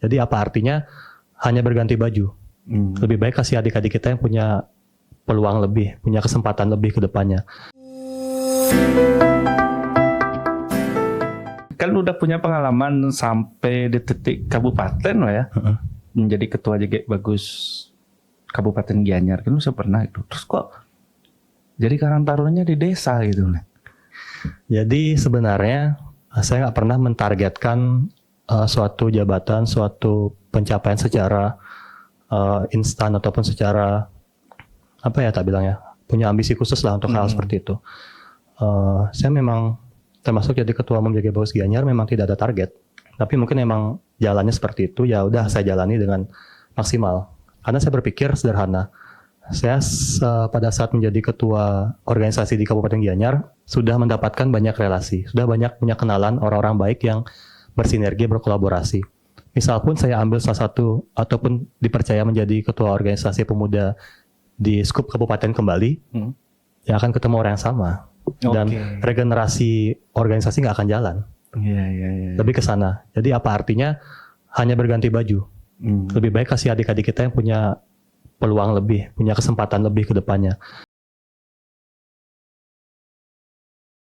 Jadi apa artinya hanya berganti baju? Lebih baik kasih adik-adik kita yang punya peluang lebih, punya kesempatan lebih ke depannya. Kan udah punya pengalaman sampai di titik kabupaten loh ya. Menjadi ketua JG Bagus Kabupaten Gianyar. Kan lu pernah itu. Terus kok jadi Karang Tarunanya di desa gitu. Jadi sebenarnya saya nggak pernah mentargetkan suatu jabatan, suatu pencapaian secara instan ataupun secara apa ya tak bilangnya, punya ambisi khusus lah untuk hal seperti itu. Saya memang termasuk jadi ketua umum JG Bagus Gianyar memang tidak ada target, tapi mungkin memang jalannya seperti itu, ya udah saya jalani dengan maksimal. Karena saya berpikir sederhana, saya pada saat menjadi ketua organisasi di Kabupaten Gianyar sudah mendapatkan banyak relasi, sudah banyak punya kenalan orang-orang baik yang bersinergi, berkolaborasi. Misal pun saya ambil salah satu ataupun dipercaya menjadi ketua organisasi pemuda di skup kabupaten kembali, ya akan ketemu orang yang sama. Dan regenerasi organisasi nggak akan jalan. Lebih ke sana. Jadi apa artinya hanya berganti baju? Lebih baik kasih adik-adik kita yang punya peluang lebih, punya kesempatan lebih ke depannya.